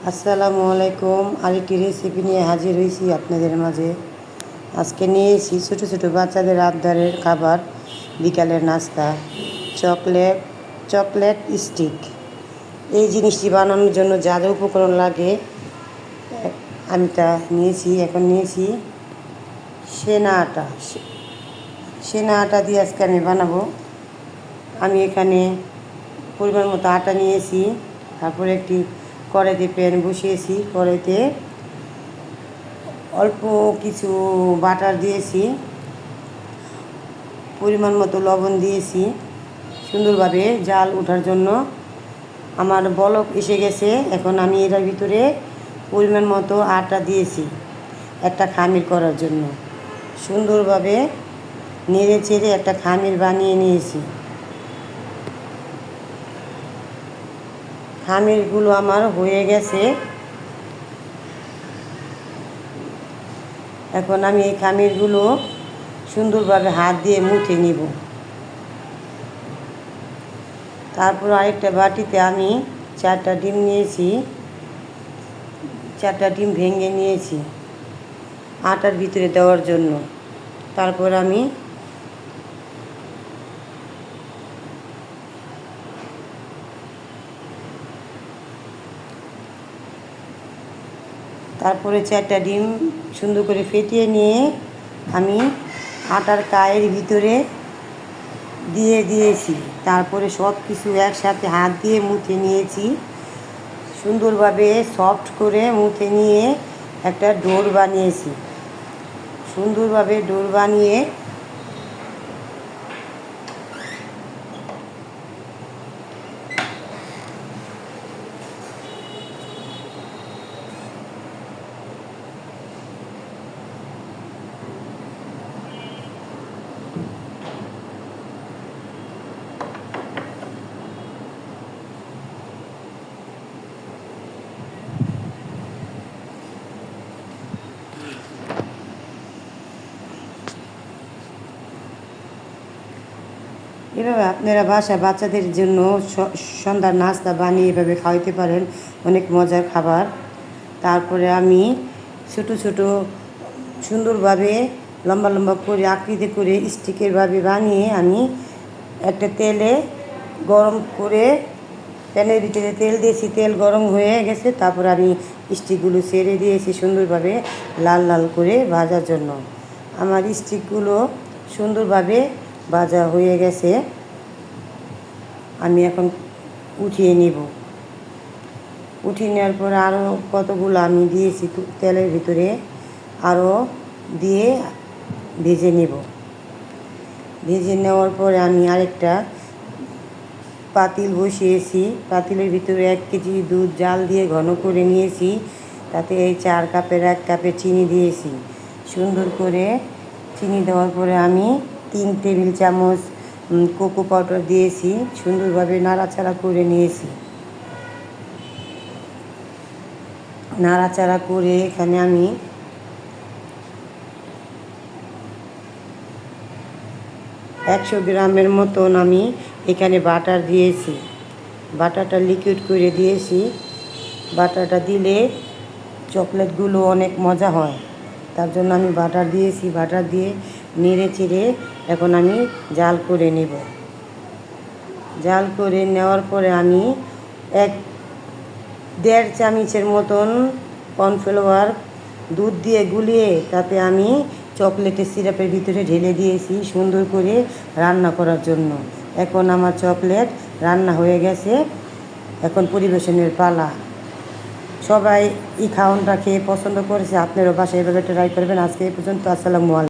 আসসালামু আলাইকুম। আরেকটি রেসিপি নিয়ে হাজির হয়েছি আপনাদের মাঝে। আজকে নিয়েছি ছোটো ছোটো বাচ্চাদের আবদারের খাবার, বিকালের নাস্তা, চকলেট চকলেট স্টিক। এই জিনিসটি বানানোর জন্য যা যা উপকরণ লাগে আমি তা নিয়েছি। এখন নিয়েছি সেনা আটা। সেনা আটা দিয়ে আজকে আমি বানাবো। আমি এখানে পরিমাণ মতো আটা নিয়েছি। তারপরে একটি কড়াইতে প্যান বসিয়েছি। কড়াইতে অল্প কিছু বাটার দিয়েছি, পরিমাণ মতো লবণ দিয়েছি সুন্দরভাবে জাল ওঠার জন্য। আমার বলক এসে গেছে। এখন আমি এটার ভিতরে পরিমাণ মতো আটা দিয়েছি একটা খামির করার জন্য। সুন্দরভাবে নেড়ে চেড়ে একটা খামির বানিয়ে নিয়েছি। খামিরগুলো আমার হয়ে গেছে। এখন আমি এই খামিরগুলো সুন্দরভাবে হাত দিয়ে মুঠে নিব। তারপর আরেকটা বাটিতে আমি 4টা ডিম নিয়েছি। 4টা ডিম ভেঙে নিয়েছি আটার ভিতরে দেওয়ার জন্য। তারপর আমি তারপরে 4টা ডিম সুন্দর করে ফেটিয়ে নিয়ে আমি আটার কায়ের ভিতরে দিয়ে দিয়েছি। তারপরে সব কিছু একসাথে হাত দিয়ে মুথে নিয়েছি। সুন্দরভাবে সফট করে মুথে নিয়ে একটা ডোর বানিয়েছি। সুন্দরভাবে ডোর বানিয়ে এভাবে আপনারা বাচ্চাদের জন্য সন্ধ্যার নাস্তা বানিয়ে এভাবে খাওয়াতে পারেন। অনেক মজার খাবার। তারপরে আমি ছোট ছোট সুন্দরভাবে লম্বা লম্বা করে আকৃতি করে স্টিকেরভাবে বানিয়ে আমি একটা তেলে গরম করে প্যানের ভিতরে তেল দিয়েছি। তেল গরম হয়ে গেছে। তারপর আমি স্টিকগুলো ছেড়ে দিয়েছি সুন্দরভাবে লাল লাল করে ভাজার জন্য। আমার স্টিকগুলো সুন্দরভাবে ভাজা হয়ে গেছে। আমি এখন উঠিয়ে নিব। উঠিয়ে নেওয়ার পর আরও কতগুলো আমি দিয়েছি তেলের ভিতরে, আরও দিয়ে ভেজে নেব। ভেজে নেওয়ার পরে আমি আরেকটা পাতিল বসিয়েছি। পাতিলের ভিতরে 1 কেজি দুধ জাল দিয়ে ঘন করে নিয়েছি। তাতে এই 4 কাপের 1 কাপে চিনি দিয়েছি। সুন্দর করে চিনি দেওয়ার পরে আমি 3 টেবিল চামচ কোকো পাউডার দিয়েছি। সুন্দরভাবে নাড়াচাড়া করে নিয়েছি। নাড়াচাড়া করে এখানে আমি 100 গ্রামের মতন আমি এখানে বাটার দিয়েছি। বাটারটা লিকুইড করে দিয়েছি। বাটারটা দিলে চকলেটগুলো অনেক মজা হয়, তার জন্য আমি বাটার দিয়েছি। বাটার দিয়ে নেড়ে চেড়ে এখন আমি জাল করে নেব। জাল করে নেওয়ার পরে আমি 1.5 চামচের মতন কর্নফ্লাওয়ার দুধ দিয়ে গুলিয়ে তাতে আমি চকলেটের সিরাপের ভিতরে ঢেলে দিয়েছি সুন্দর করে রান্না করার জন্য। এখন আমার চকলেট রান্না হয়ে গেছে। এখন পরিবেশনের পালা। সবাই এই খাওয়ানটা খেয়ে পছন্দ করেছে। আপনারও বাসায় এভাবে ট্রাই করবেন। আজকে এই পর্যন্ত। আসসালামু আলাইকুম।